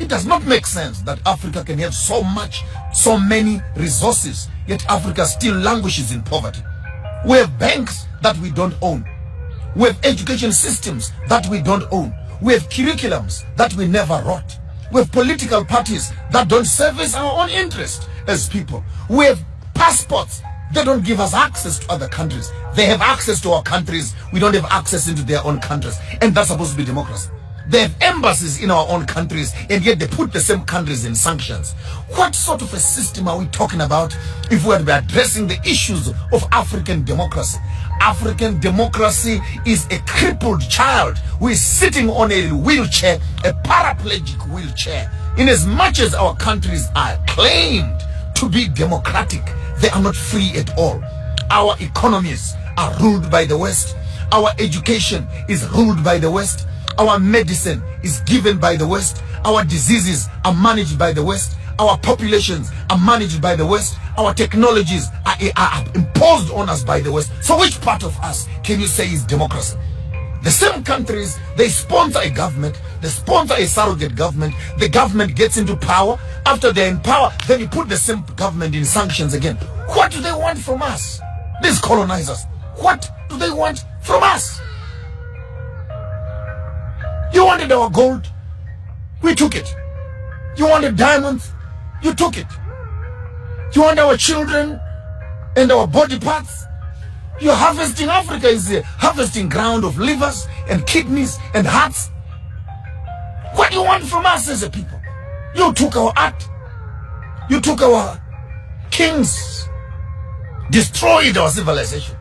It does not make sense that Africa can have so many resources, yet Africa still languishes in poverty. We have banks that we don't own. We have education systems that we don't own. We have curriculums that we never wrote. We have political parties that don't service our own interest as people. We have passports. They don't give us access to other countries. They have access to our countries. We don't have access into their own countries. And that's supposed to be democracy. They have embassies in our own countries, and yet they put the same countries in sanctions. What sort of a system are we talking about if we are addressing the issues of African democracy? African democracy is a crippled child who is sitting on a wheelchair, a paraplegic wheelchair. In as much as our countries are claimed to be democratic, they are not free at all. Our economies are ruled by the West. Our education is ruled by the West. Our medicine is given by the West. Our diseases are managed by the West. Our populations are managed by the West. Our technologies are imposed on us by the West. So which part of us can you say is democracy? The same countries, they sponsor a government, they sponsor a surrogate government, the government gets into power. After they're in power, then you put the same government in sanctions again. What do they want from us? These colonizers, what do they want from us? You wanted our gold, we took it. You wanted diamonds, you took it. You want our children and our body parts? You're harvesting. Africa is a harvesting ground of livers and kidneys and hearts. What do you want from us as a people? You took our art. You took our kings. Destroyed our civilization.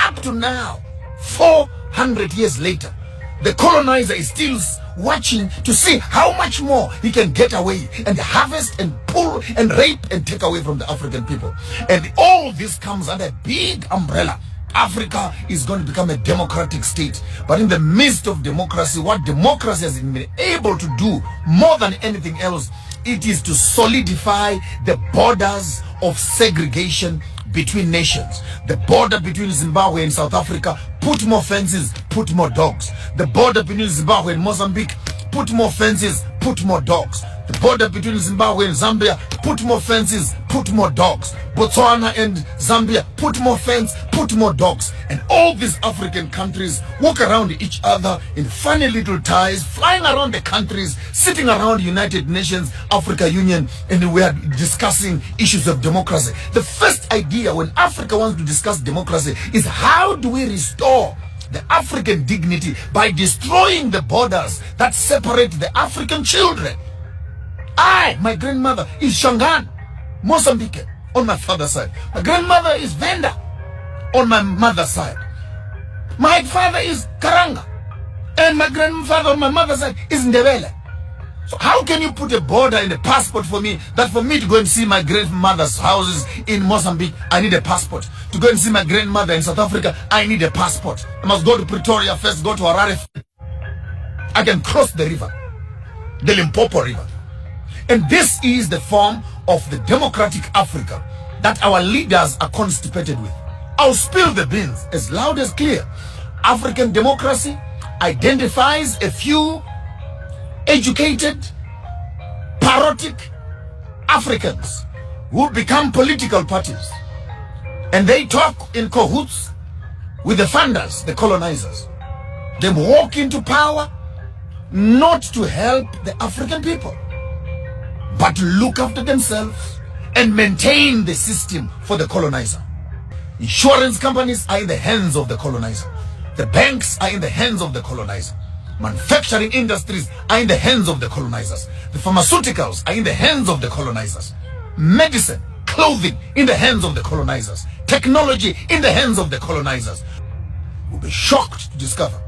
Up to now, 400 years later, the colonizer is still watching to see how much more he can get away and harvest and pull and rape and take away from the African people. And all this comes under a big umbrella. Africa is going to become a democratic state. But in the midst of democracy, what democracy has been able to do more than anything else, it is to solidify the borders of segregation between nations. The border between Zimbabwe and South Africa, put more fences, put more dogs. The border between Zimbabwe and Mozambique, put more fences, put more dogs. The border between Zimbabwe and Zambia, put more fences, put more dogs. Botswana and Zambia, put more fence, put more dogs. And all these African countries walk around each other in funny little ties, flying around the countries, sitting around United Nations, Africa Union, and we are discussing issues of democracy. The first idea when Africa wants to discuss democracy is how do we restore the African dignity by destroying the borders that separate the African children. My grandmother is Shangaan, Mozambique, on my father's side. My grandmother is Venda, on my mother's side. My father is Karanga, and my grandfather on my mother's side is Ndebele. So how can you put a border in a passport for me, that for me to go and see my grandmother's houses in Mozambique, I need a passport. To go and see my grandmother in South Africa, I need a passport. I must go to Pretoria first, go to Harare. I can cross the river, the Limpopo River. And this is the form of the democratic Africa that our leaders are constipated with. I'll spill the beans as loud as clear. African democracy identifies a few educated, parodic Africans who become political parties. And they talk in cahoots with the funders, the colonizers. They walk into power not to help the African people, but to look after themselves and maintain the system for the colonizer. Insurance companies are in the hands of the colonizer. The banks are in the hands of the colonizer. Manufacturing industries are in the hands of the colonizers. The pharmaceuticals are in the hands of the colonizers. Medicine, clothing in the hands of the colonizers. Technology in the hands of the colonizers. We'll be shocked to discover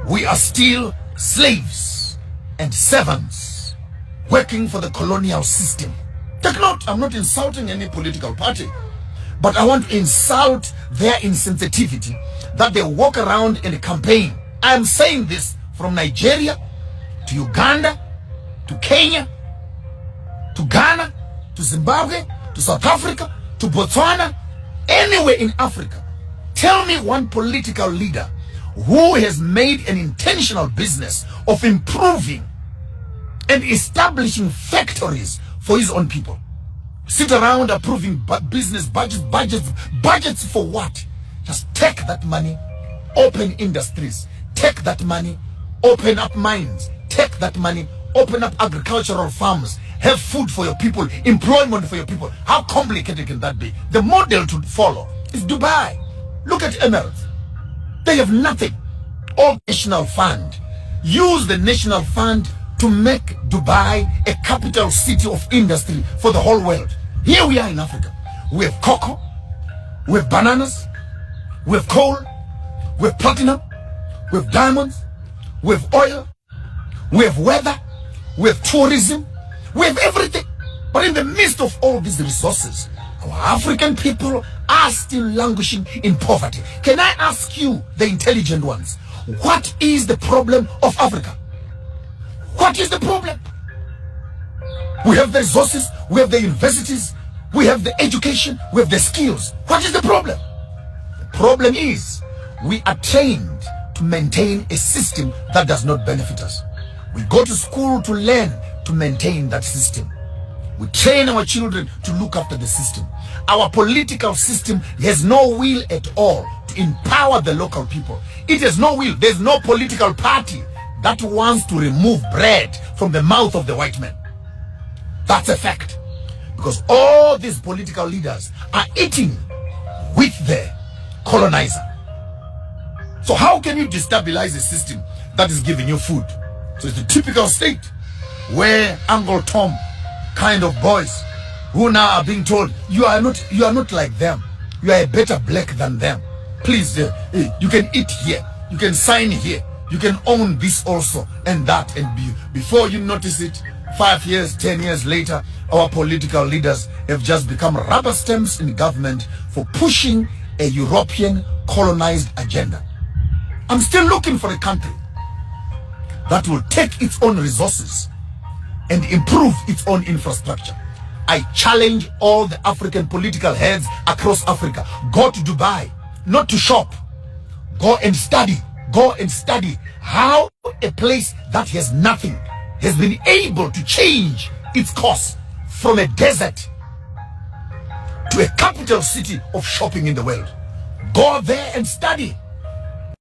we are still slaves and servants working for the colonial system. Take note, I'm not insulting any political party, but I want to insult their insensitivity that they walk around and campaign. I am saying this from Nigeria to Uganda to Kenya to Ghana to Zimbabwe to South Africa to Botswana, anywhere in Africa. Tell me one political leader who has made an intentional business of improving and establishing factories for his own people. Sit around approving business budgets for what? Just take that money, open industries, take that money, open up mines, take that money, open up agricultural farms, have food for your people, employment for your people. How complicated can that be? The model to follow is Dubai. Look at Emirates. They have nothing. All national fund. Use the national fund to make Dubai a capital city of industry for the whole world. Here we are in Africa. We have cocoa, we have bananas, we have coal, we have platinum, we have diamonds, we have oil, we have weather, we have tourism, we have everything. But in the midst of all these resources, our African people are still languishing in poverty. Can I ask you, the intelligent ones, what is the problem of Africa? What is the problem? We have the resources, we have the universities, we have the education, we have the skills. What is the problem? The problem is we are trained to maintain a system that does not benefit us. We go to school to learn to maintain that system. We train our children to look after the system. Our political system has no will at all to empower the local people. It has no will. There's no political party that wants to remove bread from the mouth of the white man. That's a fact. Because all these political leaders are eating with the colonizer. So how can you destabilize a system that is giving you food? So it's a typical state where Uncle Tom kind of boys who now are being told, you are not like them. You are a better black than them. Please, you can eat here. You can sign here. You can own this also and that. And before you notice it, 5 years, 10 years later, our political leaders have just become rubber stamps in government for pushing a European colonized agenda. I'm still looking for a country that will take its own resources and improve its own infrastructure. I challenge all the African political heads across Africa. Go to Dubai, not to shop. Go and study. Go and study how a place that has nothing has been able to change its course from a desert to a capital city of shopping in the world. Go there and study.